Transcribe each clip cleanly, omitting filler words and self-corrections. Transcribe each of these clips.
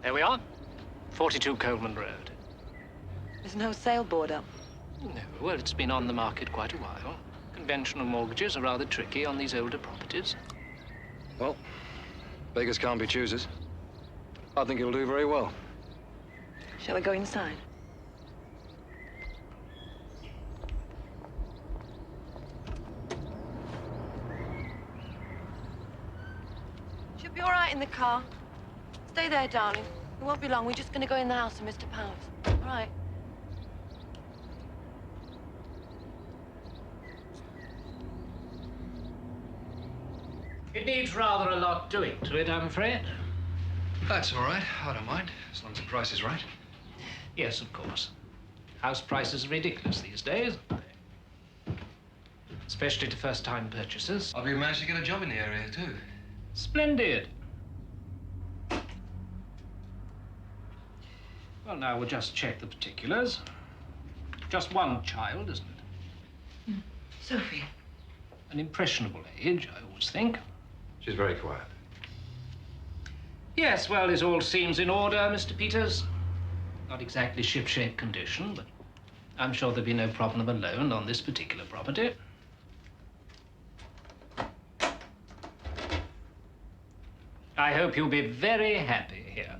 There we are. 42 Coleman Road. There's no sale board up. No, well, it's been on the market quite a while. Conventional mortgages are rather tricky on these older properties. Well, beggars can't be choosers. I think it'll do very well. Shall we go inside? Should be all right in the car. Stay there, darling. It won't be long. We're just going to go in the house of Mr. Powers. All right. It needs rather a lot doing to it, I'm afraid. That's all right. I don't mind, as long as the price is right. Yes, of course. House prices are ridiculous these days, aren't they? Especially to first-time purchasers. Have you managed to get a job in the area, too? Splendid. Well, now we'll just check the particulars. Just one child, isn't it? Sophie. An impressionable age, I always think. She's very quiet. Yes, well, it all seems in order, Mr. Peters. Not exactly ship-shape condition, but I'm sure there'll be no problem of a loan on this particular property. I hope you'll be very happy here.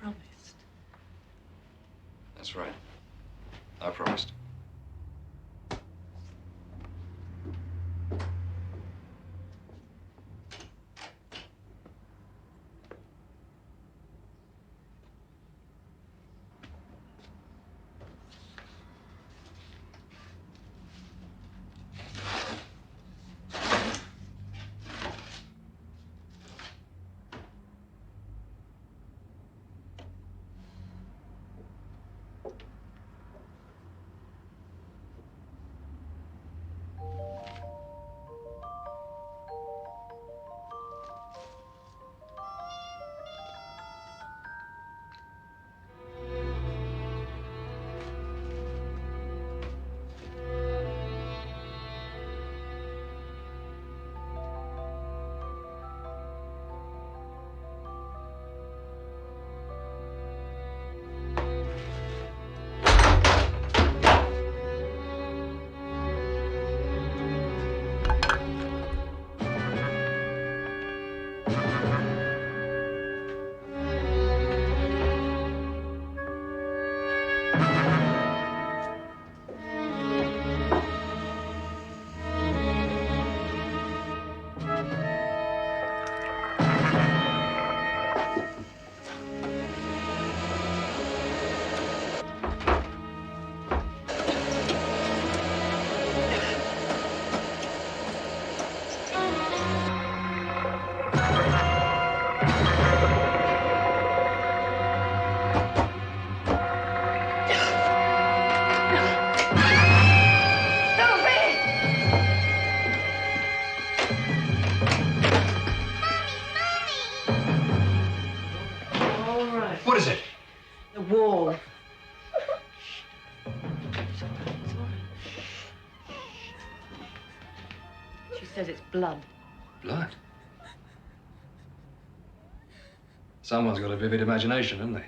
Promised. That's right. I promised. blood. Blood? Someone's got a vivid imagination, haven't they?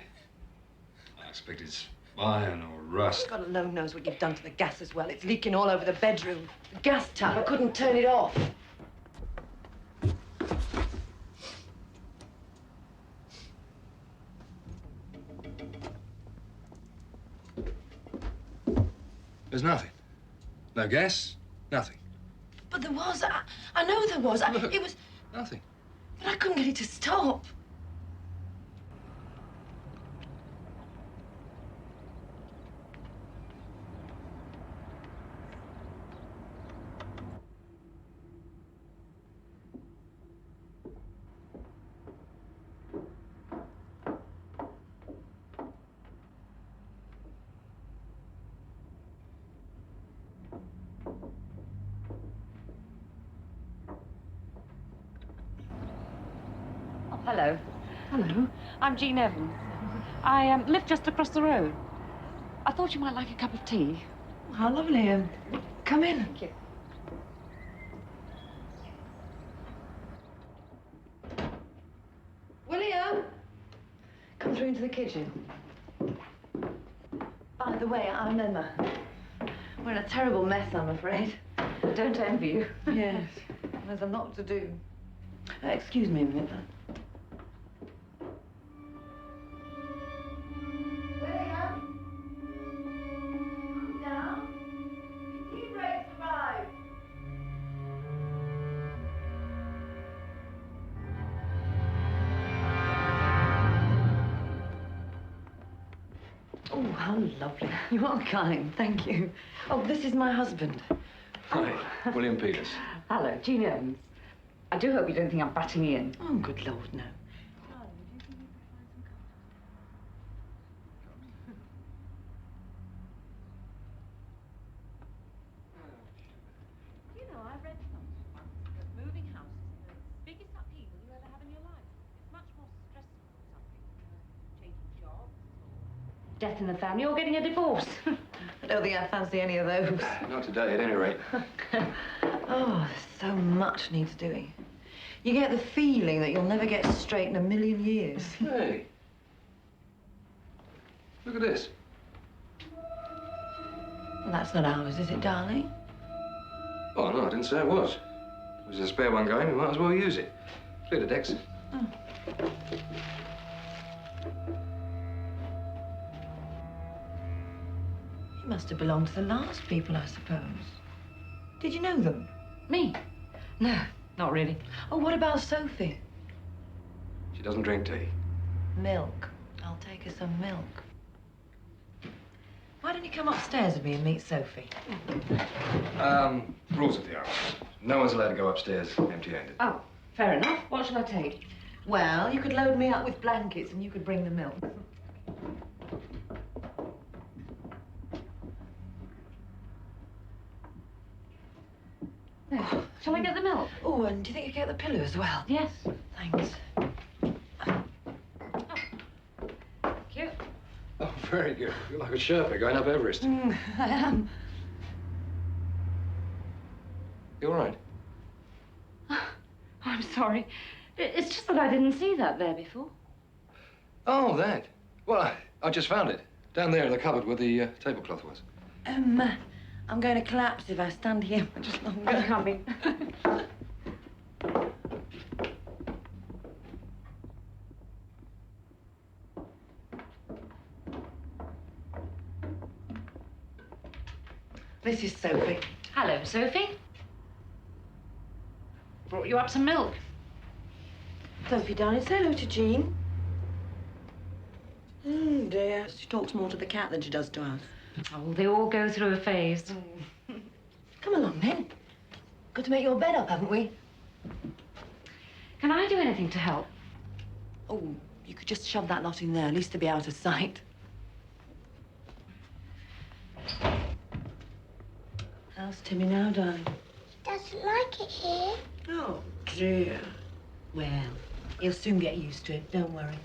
I expect it's iron or rust. God alone knows what you've done to the gas as well. It's leaking all over the bedroom. The gas tap, I couldn't turn it off. There's nothing. No gas, nothing. But there was. I know there was. It was... Nothing. But I couldn't get it to stop. Hello. Hello. I'm Jean Evans. I live just across the road. I thought you might like a cup of tea. How lovely. Come in. Thank you. William! Come through into the kitchen. By the way, I'm Emma. We're in a terrible mess, I'm afraid. I don't envy you. Yes. There's a lot to do. Excuse me a minute. Oh, how lovely. You are kind, thank you. Oh, this is my husband. Hi, William Peters. Hello, Jean Evans. I do hope you don't think I'm butting in. Oh, good Lord, no. You know, I read something once that moving house is the biggest upheaval you ever have in your life. It's much more stressful than something, changing jobs, or death in the family, or getting a divorce. I don't think I fancy any of those. Not today, at any rate. Oh, so much needs doing. You get the feeling that you'll never get straight in a million years. Hey. Look at this. Well, that's not ours, is it, darling? Oh, no, I didn't say it was. There's a spare one going, we might as well use it. Clear the decks. Oh. You must have belonged to the last people, I suppose. Did you know them? Me? No, not really. Oh, what about Sophie? She doesn't drink tea. Milk. I'll take her some milk. Why don't you come upstairs with me and meet Sophie? Rules of the house. No one's allowed to go upstairs empty-handed. Oh, fair enough. What shall I take? Well, you could load me up with blankets and you could bring the milk. There. Shall I get the milk? Oh, and do you think you get the pillow as well? Yes. Thanks. Thank you. Oh, very good. You're like a Sherpa going up Everest. I am. You all right? Oh, I'm sorry. It's just that I didn't see that there before. Oh, that. Well, I just found it. Down there in the cupboard where the tablecloth was. I'm going to collapse if I stand here much longer. I'm coming. This is Sophie. Hello, Sophie. Brought you up some milk. Sophie, darling, say hello to Jean. Dear. She talks more to the cat than she does to us. Oh, they all go through a phase. Come along, then. Got to make your bed up, haven't we? Can I do anything to help? Oh, you could just shove that lot in there, at least to be out of sight. How's Timmy now, darling? Doesn't like it here. Oh, dear. Well, he'll soon get used to it, don't worry.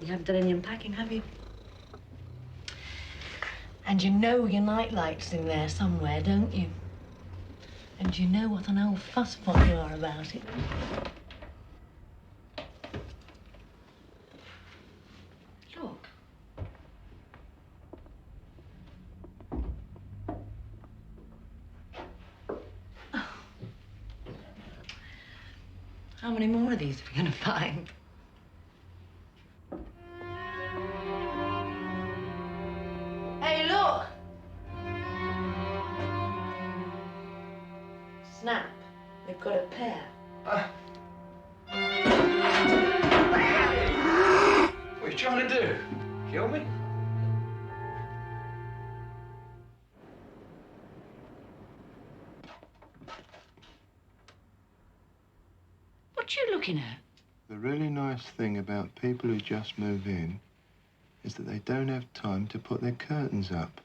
You haven't done any unpacking, have you? And you know your night light's in there somewhere, don't you? And you know what an old fusspot you are about it. Look. How many more of these are we going to find? Hey, look! Snap. We've got a pair. What are you trying to do? Kill me? What you looking at? The really nice thing about people who just move in is that they don't have time to put their curtains up.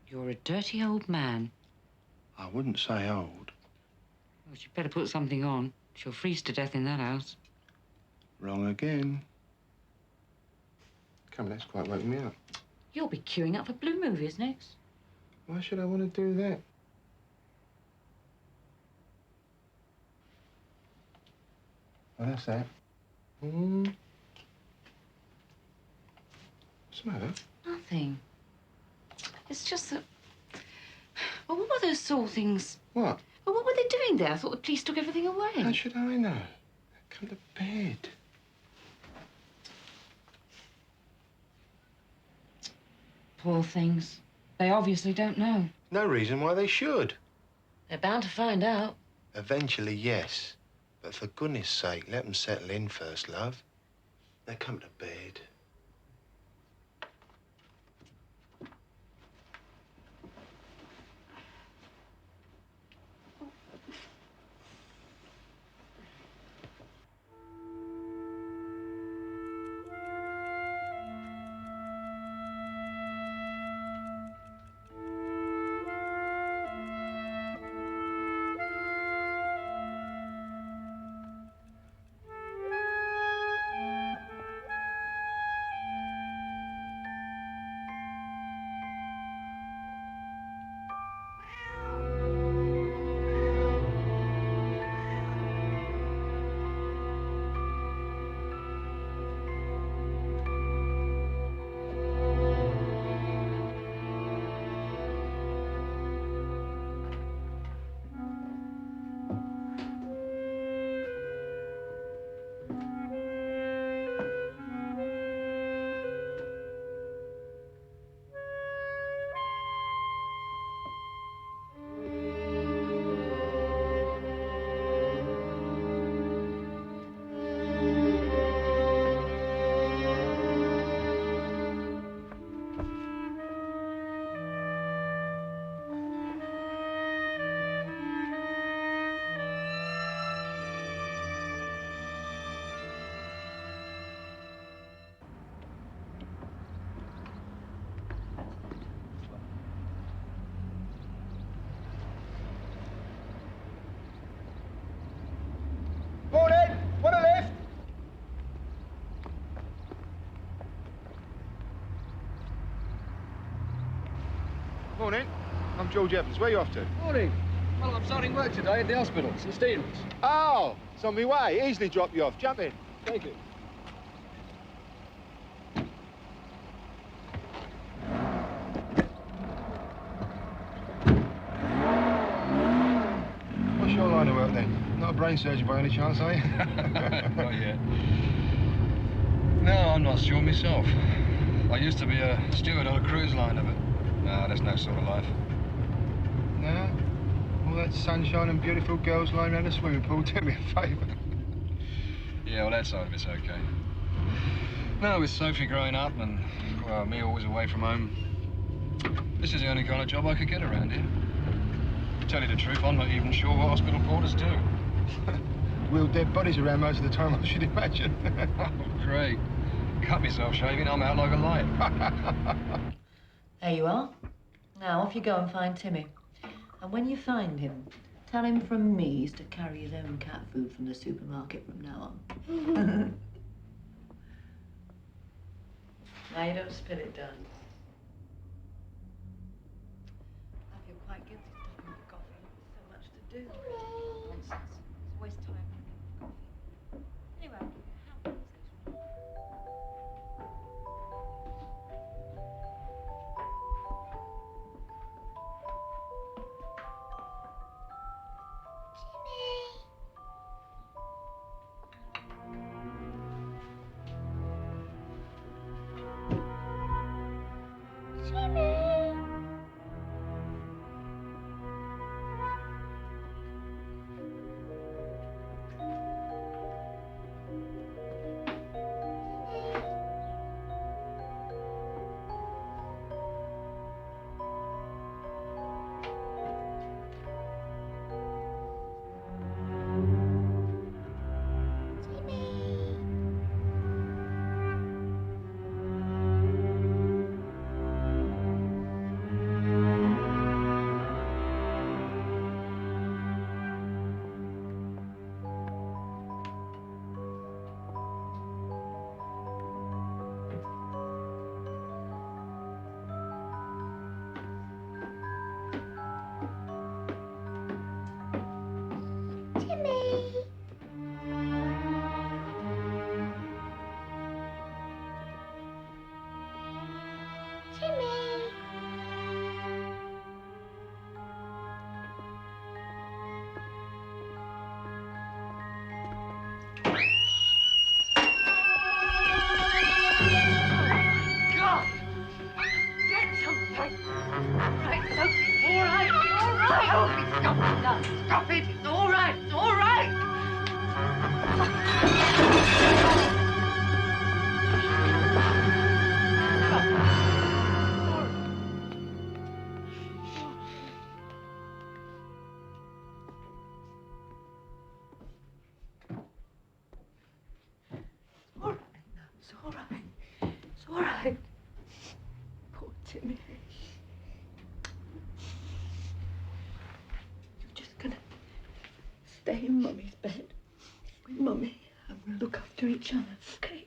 You're a dirty old man. I wouldn't say old. Well, you'd better put something on. She'll freeze to death in that house. Wrong again. Come, that's quite woken me up. You'll be queuing up for Blue movies next. Why should I want to do that? Well, that's that. What's the matter? Nothing. It's just that... Well, what were those saw things? What? Well, what were they doing there? I thought the police took everything away. How should I know? Come to bed. Poor things. They obviously don't know. No reason why they should. They're bound to find out. Eventually, yes. But for goodness sake, let them settle in first, love. Now come to bed. Morning! Want a lift? Morning. I'm George Evans. Where are you off to? Morning. Well, I'm starting work today at the hospital, St. Stephen's. Oh, it's on my way. Easily drop you off. Jump in. Thank you. What's your line of work then? Not a brain surgeon by any chance, are you? Not yet. No, I'm not sure myself. I used to be a steward on a cruise liner, but no, that's no sort of life. No? All that sunshine and beautiful girls lying around the swimming pool, do me a favour. Yeah, well, that side of it's okay. No, with Sophie growing up and, well, me always away from home, this is the only kind of job I could get around here. To tell you the truth, I'm not even sure what hospital porters do. Wheel dead bodies around most of the time, I should imagine. Oh, great. Cut myself shaving, I'm out like a light. There you are. Now, off you go and find Timmy. And when you find him, tell him from me he's to carry his own cat food from the supermarket from now on. Now you don't spill it, darling. I feel quite guilty stopping for coffee. There's so much to do. Nonsense. It's a waste of time for coffee. Anyway, I'll give you a hand later on. Stay in Mummy's bed with Mummy and we'll look after each other, okay?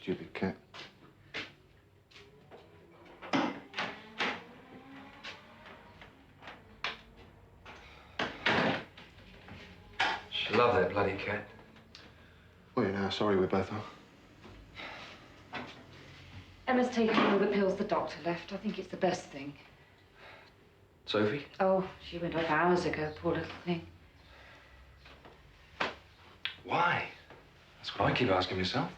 Stupid cat. She loved that bloody cat. Well, you know how sorry we both are. Emma's taking all the pills the doctor left. I think it's the best thing. Sophie? Oh, she went off hours ago, poor little thing. Why? That's what I keep asking myself.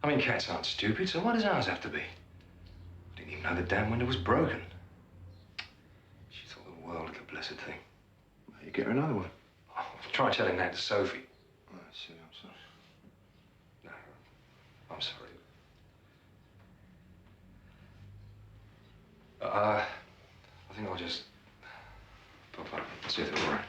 I mean, cats aren't stupid, so why does ours have to be? I didn't even know the damn window was broken. She thought the world of the blessed thing. Well, you get her another one. Oh, try telling that to Sophie. Oh, that's silly, I'm sorry. No, I'm sorry. I think I'll just pop up and see if they're all right.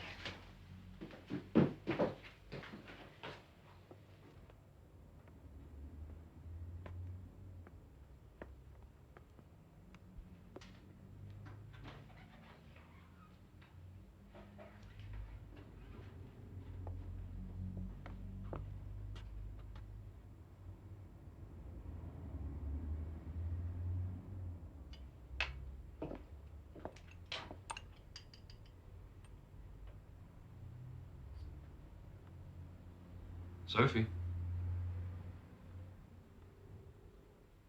Sophie?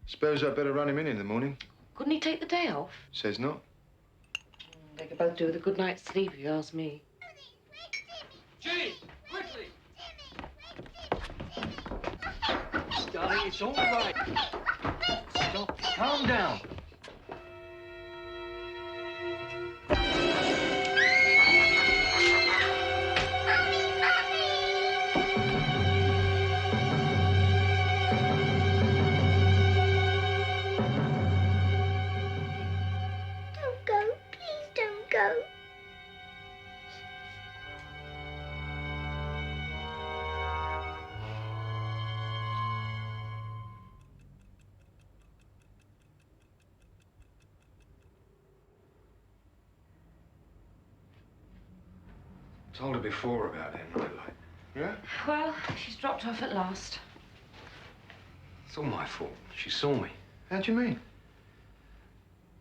Suppose I'd better run him in the morning. Couldn't he take the day off? Says not. They could both do with a good night's sleep, if you ask me. Jane, quickly! Darling, it's all right. Stop. Calm down. Don't go. Please don't go. Told her before about that nightlight. Yeah? Well, she's dropped off at last. It's all my fault. She saw me. How do you mean?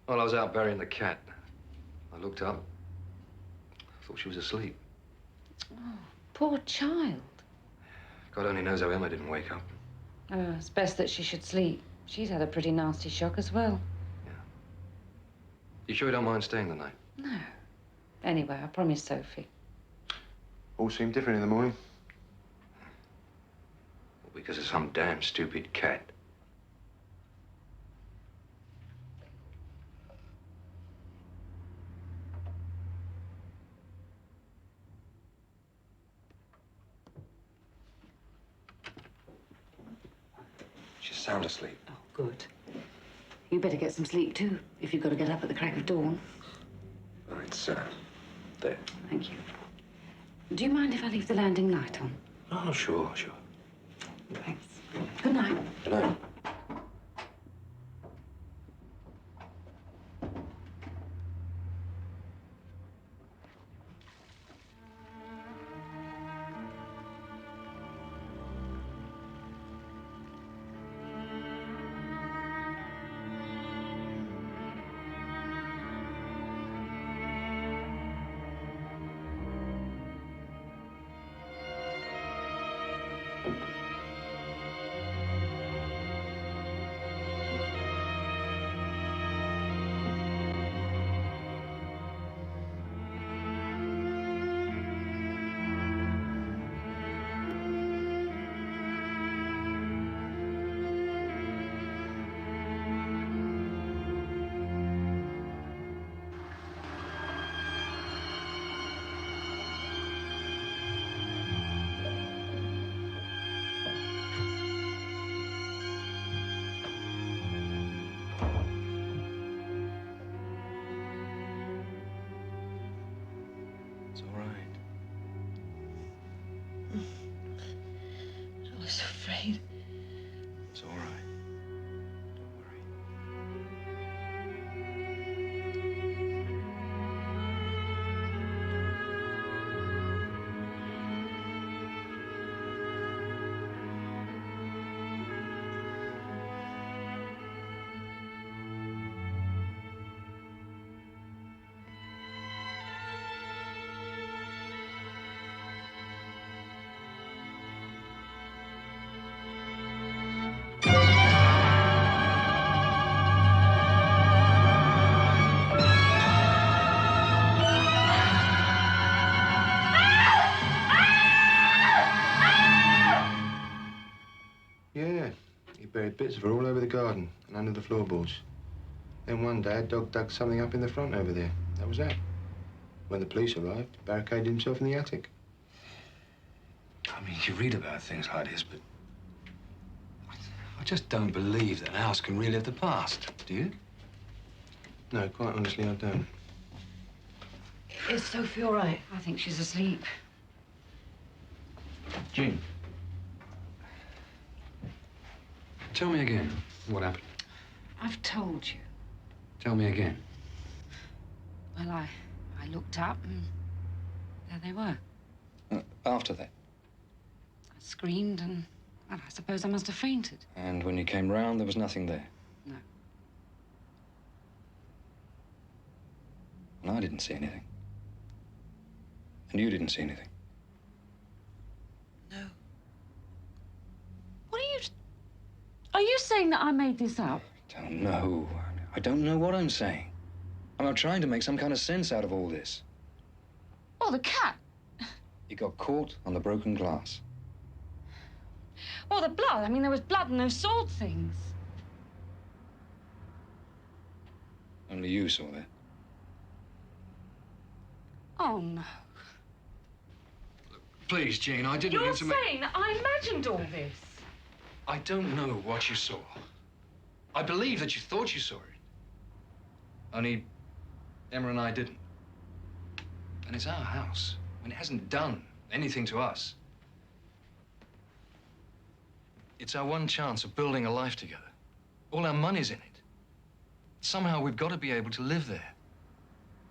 While I was out burying the cat, I looked up. Thought she was asleep. Oh, poor child. God only knows how Emma didn't wake up. Oh, it's best that she should sleep. She's had a pretty nasty shock as well. You sure you don't mind staying the night? No. Anyway, I promised Sophie. All seemed different in the morning. Well, because of some damn stupid cat. She's sound asleep. Oh, good. You better get some sleep, too, if you've got to get up at the crack of dawn. Oh, it's, there. Thank you. Do you mind if I leave the landing light on? Oh, sure, sure. Thanks. Good night. Good night. It's all right. I was afraid. It's all right. Don't worry. Yeah. He buried bits of her all over the garden and under the floorboards. Then one day, a dog dug something up in the front over there. That was that. When the police arrived, he barricaded himself in the attic. I mean, you read about things like this, but I just don't believe that an house can relive the past. Do you? No, quite honestly, I don't. Is Sophie all right? I think she's asleep. Jean. Tell me again what happened. I've told you. Tell me again. Well, I looked up and there they were. After that. I screamed and, well, I suppose I must have fainted. And when you came round, there was nothing there. No. And I didn't see anything. And you didn't see anything. No. Are you saying that I made this up? I don't know. I don't know what I'm saying. I'm trying to make some kind of sense out of all this. Oh, the cat. It got caught on the broken glass. Well, the blood. I mean, there was blood and those sword things. Only you saw that. Oh, no. Please, Jean, I didn't You're mean to make... saying that I imagined all this? I don't know what you saw. I believe that you thought you saw it. Only Emma and I didn't. And it's our house. I mean, it hasn't done anything to us. It's our one chance of building a life together. All our money's in it. Somehow we've got to be able to live there.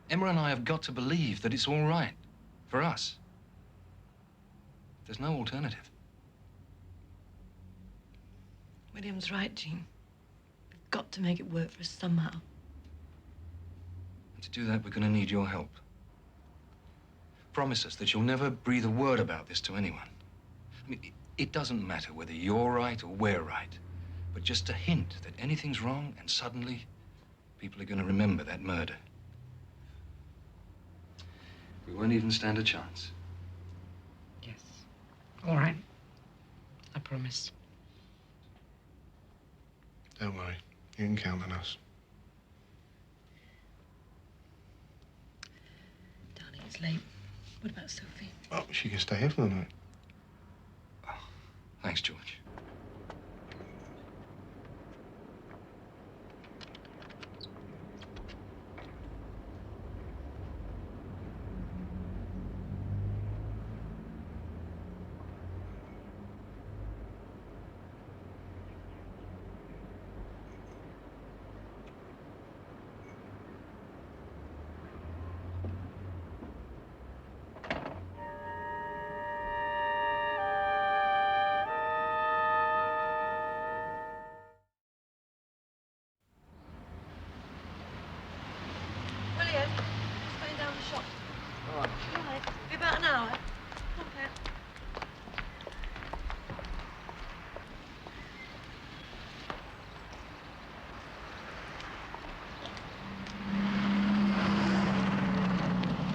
Emma and I have got to believe that it's all right for us. There's no alternative. William's right, Jean. We've got to make it work for us somehow. And to do that, we're going to need your help. Promise us that you'll never breathe a word about this to anyone. I mean, it doesn't matter whether you're right or we're right, but just a hint that anything's wrong and suddenly people are going to remember that murder. We won't even stand a chance. Yes. All right. I promise. Don't worry. You can count on us. Darling, it's late. What about Sophie? Oh, she can stay here for the night. Oh, thanks, George. William, just going down the shop. All right. All right. Be about an hour. Okay.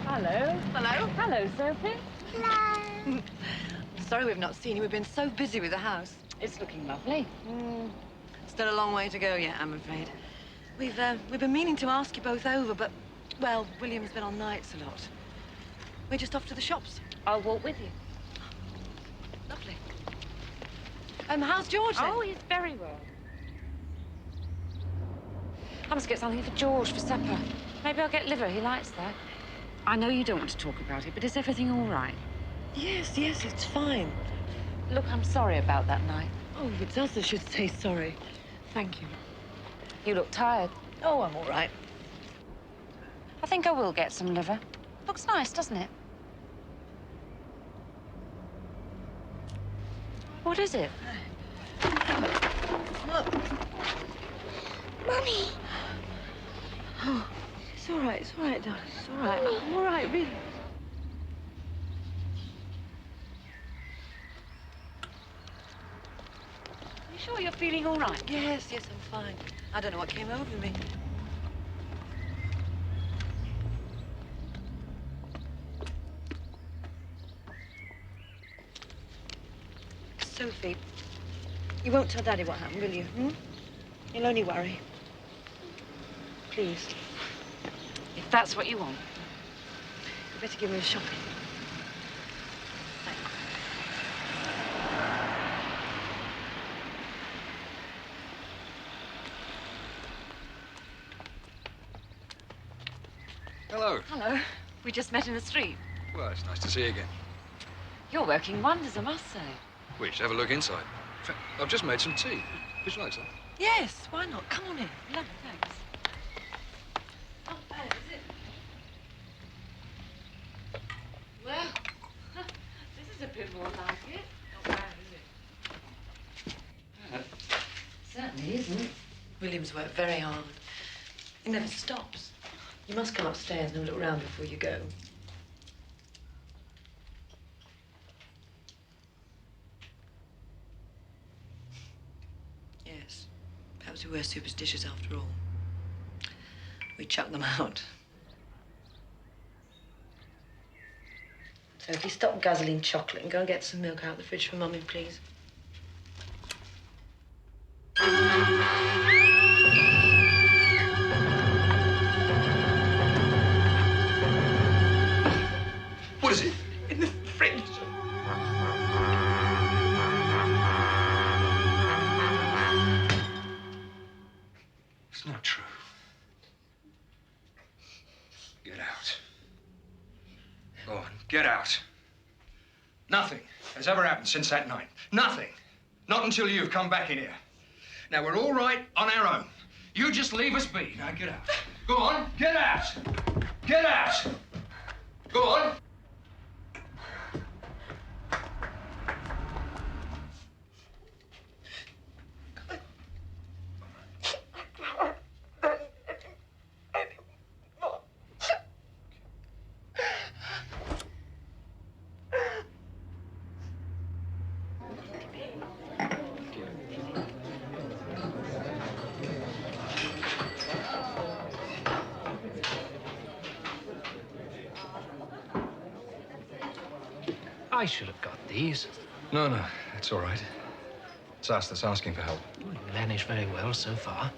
Hello. Hello. Hello, Sophie. Hello. Sorry we've not seen you. We've been so busy with the house. It's looking lovely. Still a long way to go yet, I'm afraid. We've been meaning to ask you both over, but, well, William's been on nights a lot. We're just off to the shops. I'll walk with you. Lovely. How's George then? Oh, he's very well. I must get something for George for supper. Maybe I'll get liver. He likes that. I know you don't want to talk about it, but is everything all right? Yes, it's fine. Look, I'm sorry about that night. Oh, if it's us that should say sorry. Thank you. You look tired. Oh, I'm all right. I think I will get some liver. Looks nice, doesn't it? What is it? Look. Mummy. Oh, it's all right, darling. It's all right. I'm all right, really. You sure you're feeling all right? Yes, I'm fine. I don't know what came over me. Sophie, you won't tell Daddy what happened, will you? He'll only worry. Please. If that's what you want. You better give me a shopping. Thanks. Hello. Hello. We just met in the street. Well, it's nice to see you again. You're working wonders, I must say. We should have a look inside. In fact, I've just made some tea. Would you like some? Yes, why not? Come on in. Lovely, thanks. Not bad, is it? Well, this is a bit more like it. Not bad, is it? Certainly isn't. William's worked very hard. He never stops. You must come upstairs and have a look round before you go. Yes. Perhaps we were superstitious after all. We chucked them out. So if you stop guzzling chocolate and go and get some milk out of the fridge for Mummy, please. What is it? In the fridge. It's not true. Get out. Go on, get out. Nothing has ever happened since that night. Nothing. Not until you've come back in here. Now, we're all right on our own. You just leave us be. Now, get out. Go on, get out. Get out. Go on. I should have got these. No, it's all right. It's us that's asking for help. You managed very well so far,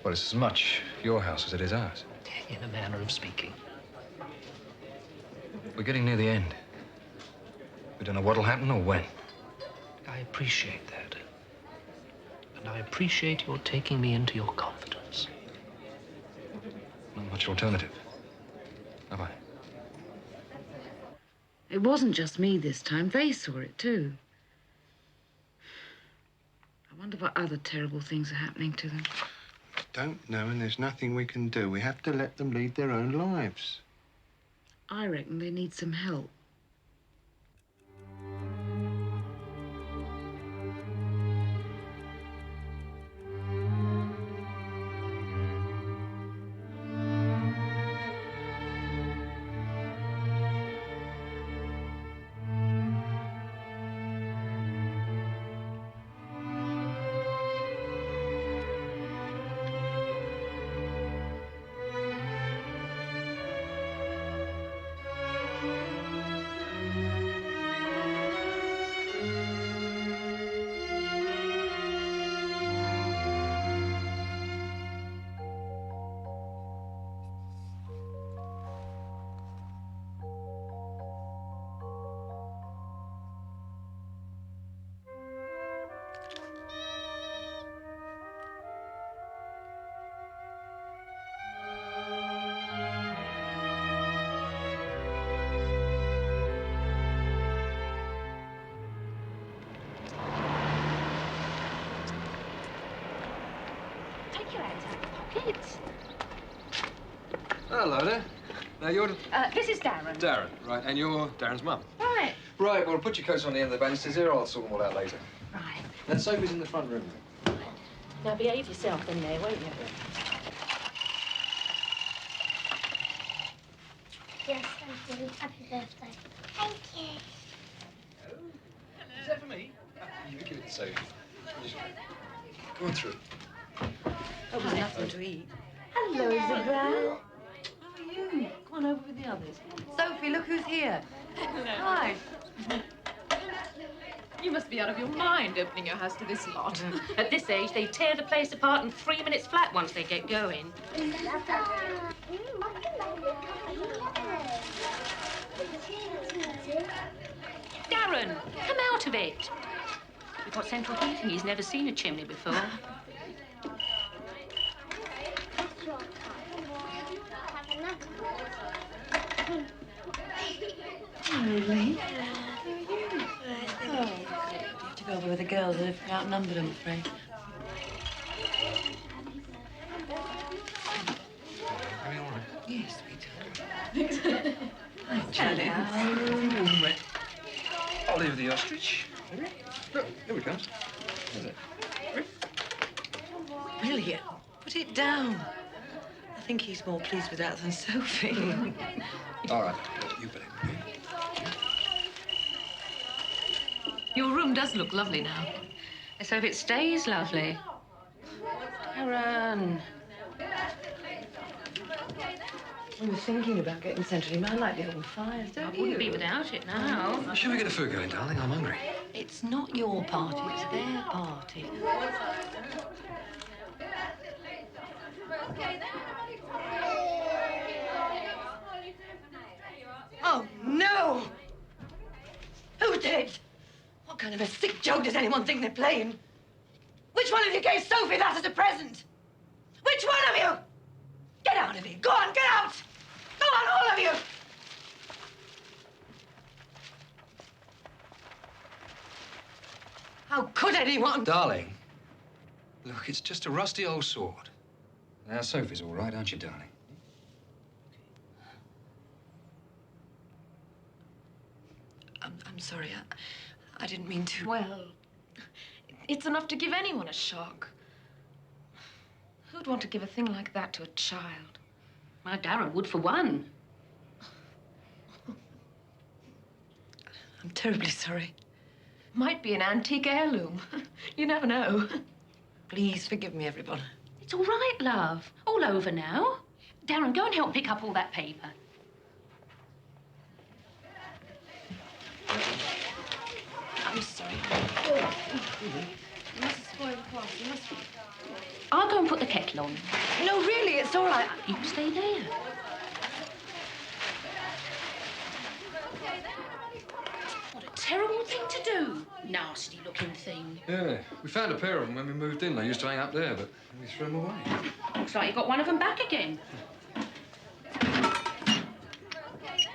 Well, it's as much your house as it is ours. in a manner of speaking. We're getting near the end. We don't know what'll happen or when. I appreciate that. And I appreciate your taking me into your confidence. Not much alternative. Have I? It wasn't just me this time. They saw it, too. I wonder what other terrible things are happening to them. I don't know, and there's nothing we can do. We have to let them lead their own lives. I reckon they need some help. Hello there. Now, you're... This is Darren. Darren, right, and you're Darren's mum. Right. Right, well, put your coats on the end of the banisters here. I'll sort them all out later. Right. Then Sophie's in the front room. Now behave yourself in there, won't you? Yes, thank you. Happy birthday. Thank you. Is that for me? You give it to Sophie. Go on through. Oh, there's nothing to eat. Hello, Isabel. How are you? Come on over with the others. Sophie, look who's here. Hi. You must be out of your mind opening your house to this lot. At this age, they tear the place apart in 3 minutes flat once they get going. Darren, come out of it. We've got central heating. He's never seen a chimney before. Really? Oh, you have to go over with the girls. They're outnumbered, I'm afraid. Are you all right? Yes, sweetheart. Hi, Charlie. Olive the ostrich. Look, here we comes. Is it? Brilliant. Put it down. I think he's more pleased with that than Sophie. All right, you better. Your room does look lovely now. Let's hope it stays lovely. Karen. We were thinking about getting centrally man like the old fires, I don't wouldn't you? be without it now. Shall we get the food going, darling? I'm hungry. It's not your party, it's their party. Oh, no! Who did? What kind of a sick joke does anyone think they're playing? Which one of you gave Sophie that as a present? Which one of you? Get out of here. Go on, get out! Go on, all of you! How could anyone? Darling, look, it's just a rusty old sword. Now, Sophie's all right, aren't you, darling? I'm sorry. I didn't mean to. Well, it's enough to give anyone a shock. Who'd want to give a thing like that to a child? My Darren would, for one. I'm terribly sorry. Might be an antique heirloom. You never know. Please forgive me, everyone. It's all right, love. All over now. Darren, go and help pick up all that paper. I'm sorry. You must have spoiled the party. You must have... I'll go and put the kettle on. No, really, it's all right. You stay there. What a terrible thing to do. Nasty-looking thing. Yeah, we found a pair of them when we moved in. They used to hang up there, but we threw them away. Looks like you got one of them back again.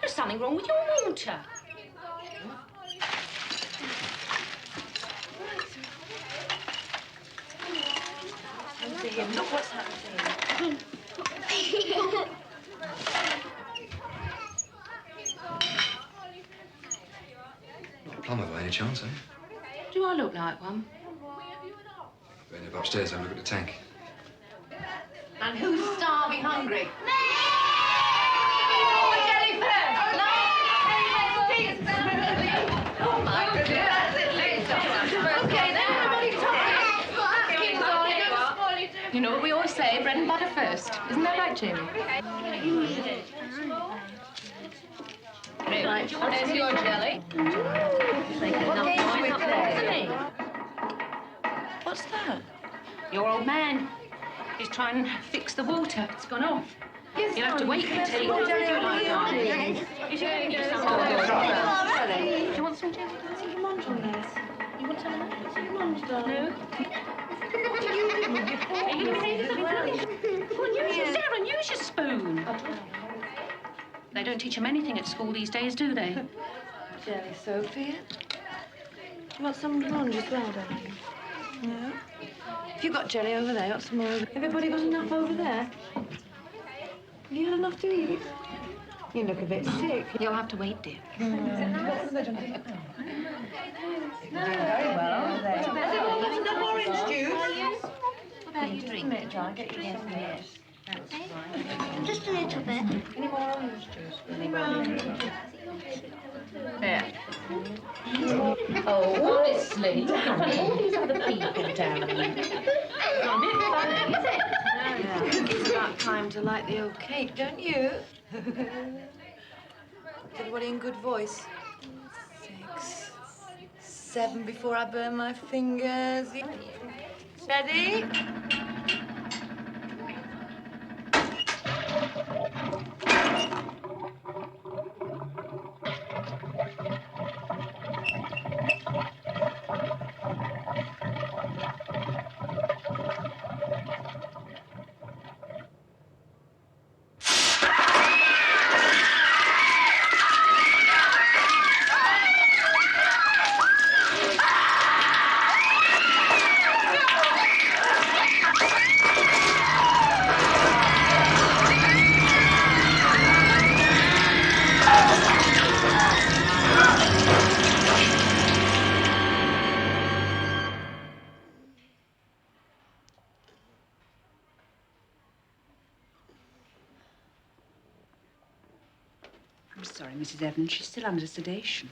There's something wrong with your water. Look what's happening. Not a plumber by any chance, eh? Do I look like one? Better nip upstairs and look at the tank. And who's starving hungry? Oh, my goodness. You know what we always say, bread and butter first. Isn't that right, Jamie? Right, there's your jelly. What's that? Your old man. He's trying to fix the water. It's gone off. You'll have to wait until he does it like that. You should get me some. Do you want some jelly? You want some of You want some of that? No? Are you Darren, use your spoon. They don't teach them anything at school these days, do they? Jelly, Sophia. Do you want some orange as well, darling? No? If you've got jelly over there, got some more. Everybody got enough over there? You had enough to eat? You look a bit sick. You'll have to wait, dear. Very well. There. Some orange juice? What about you drink? Just a minute, darling. Get your yes. That's fine. Just a little bit. Any more orange juice? There. Oh, honestly, in front of all these other people down here. It's not a bit funny, is it? Yeah. It's about time to light the old cake, don't you? Everybody in good voice. 6, 7 before I burn my fingers. Ready? I'm sorry, Mrs. Evans. She's still under sedation.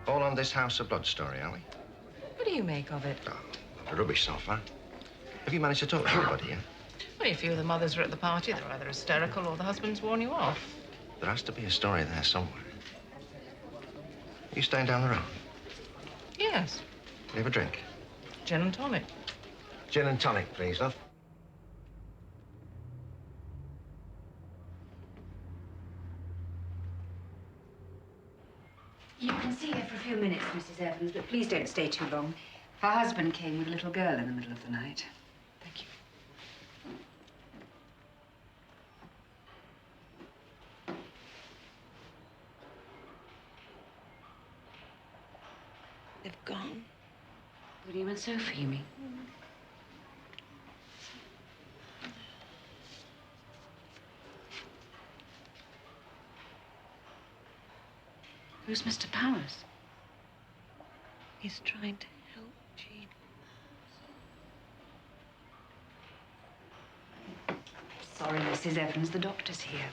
All on this House of Blood story, are we? What do you make of it? Oh, a rubbish so far. Have you managed to talk to anybody yet? Well, a few of the mothers are at the party. They're either hysterical or the husband's worn you off. There has to be a story there somewhere. Are you staying down the road? Yes. You have a drink? Gin and tonic. Gin and tonic, please, love. You can see her for a few minutes, Mrs. Evans, but please don't stay too long. Her husband came with a little girl in the middle of the night. Thank you. They've gone. William and Sophie, you mean? Who's Mr. Powers? He's trying to help Jean. Sorry, Mrs. Evans, the doctor's here.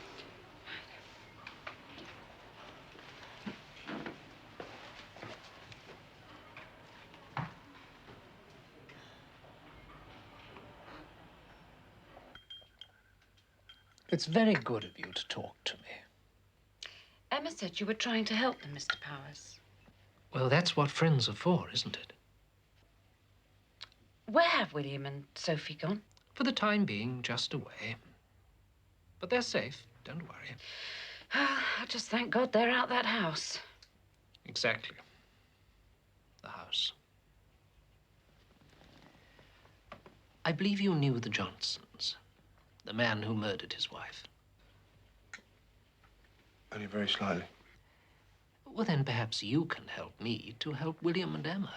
It's very good of you to talk to me. Emma said you were trying to help them, Mr. Powers. Well, that's what friends are for, isn't it? Where have William and Sophie gone? For the time being, just away. But they're safe, don't worry. I just thank God they're out that house. Exactly. The house. I believe you knew the Johnsons, the man who murdered his wife. Only very slightly. Well, then perhaps you can help me to help William and Emma.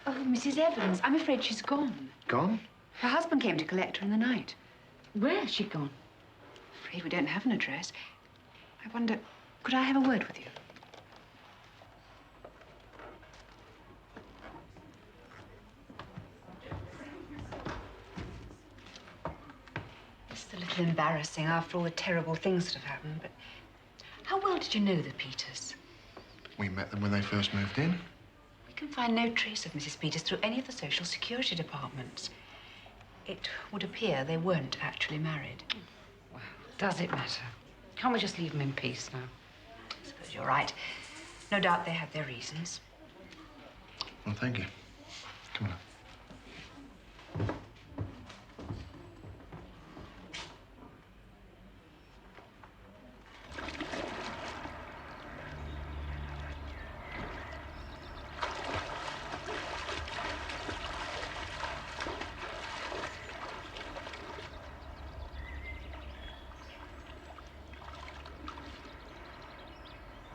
Oh, Mrs. Evans, I'm afraid she's gone. Gone? Her husband came to collect her in the night. Where has she gone? I'm afraid we don't have an address. I wonder, could I have a word with you? It's a little embarrassing after all the terrible things that have happened, but how well did you know the Peters? We met them when they first moved in. We can find no trace of Mrs. Peters through any of the social security departments. It would appear they weren't actually married. Well, does it matter? Can't we just leave them in peace now? I suppose you're right. No doubt they had their reasons. Well, thank you. Come on.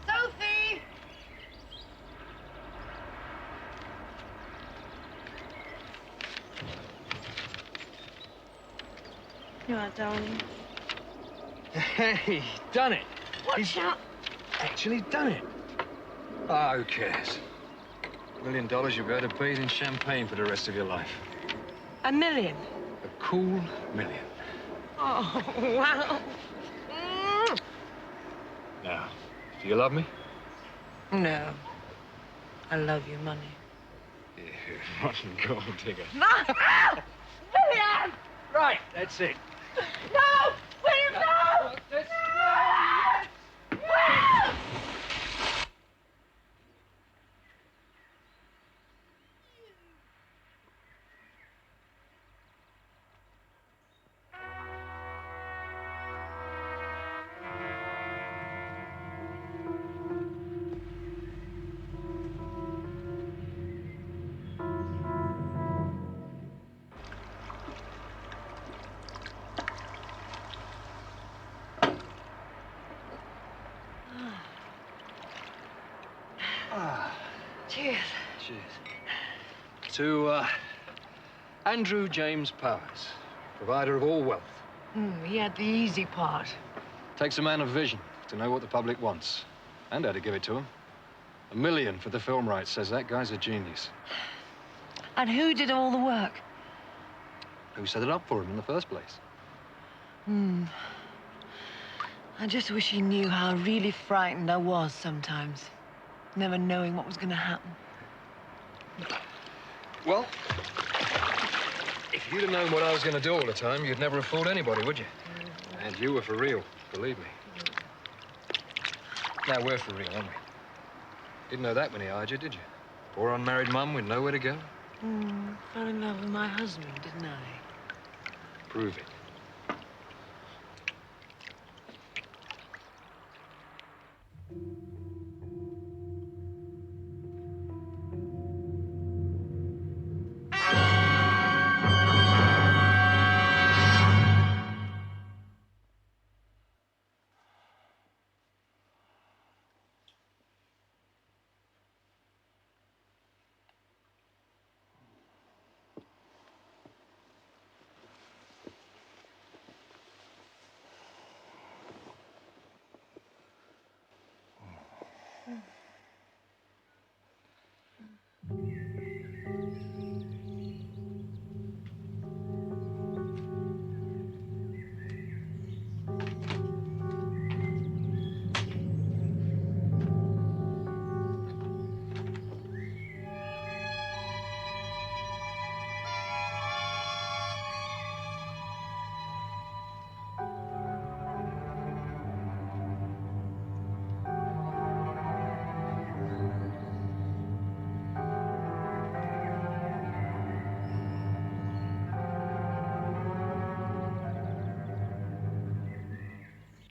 Sophie! You are, darling. Hey, done it. Watch out! Actually done it. Oh, who cares? $1 million, you'll be able to bathe in champagne for the rest of your life. $1 million? A cool million. Oh, wow. Now, do you love me? No. I love your money. Yeah, rotten gold digger. No! William! Right, that's it. No! William, no! No! William! Cheers. Cheers. To, Andrew James Powers, provider of all wealth. He had the easy part. Takes a man of vision to know what the public wants, and how to give it to them. $1 million for the film rights says that guy's a genius. And who did all the work? Who set it up for him in the first place? I just wish he knew how really frightened I was sometimes, never knowing what was going to happen. Well, if you'd have known what I was going to do all the time, you'd never have fooled anybody, would you? And you were for real, believe me. Now, we're for real, aren't we? Didn't know that when he hired you, did you? Poor unmarried mum with nowhere to go. Fell in love with my husband, didn't I? Prove it.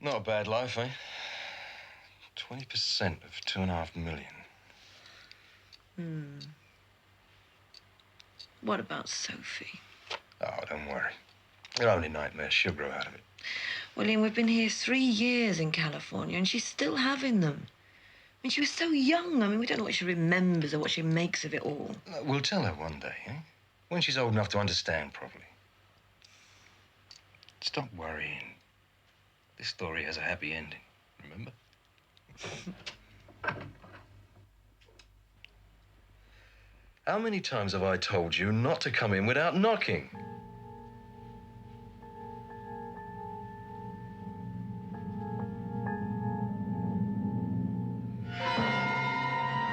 Not a bad life, eh? 20% of 2.5 million. What about Sophie? Oh, don't worry. Your only nightmare. She'll grow out of it. William, we've been here 3 years in California, and she's still having them. I mean, she was so young. I mean, we don't know what she remembers or what she makes of it all. We'll tell her one day, eh? When she's old enough to understand properly. Stop worrying. This story has a happy ending, remember? How many times have I told you not to come in without knocking?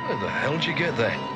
Where the hell did you get that?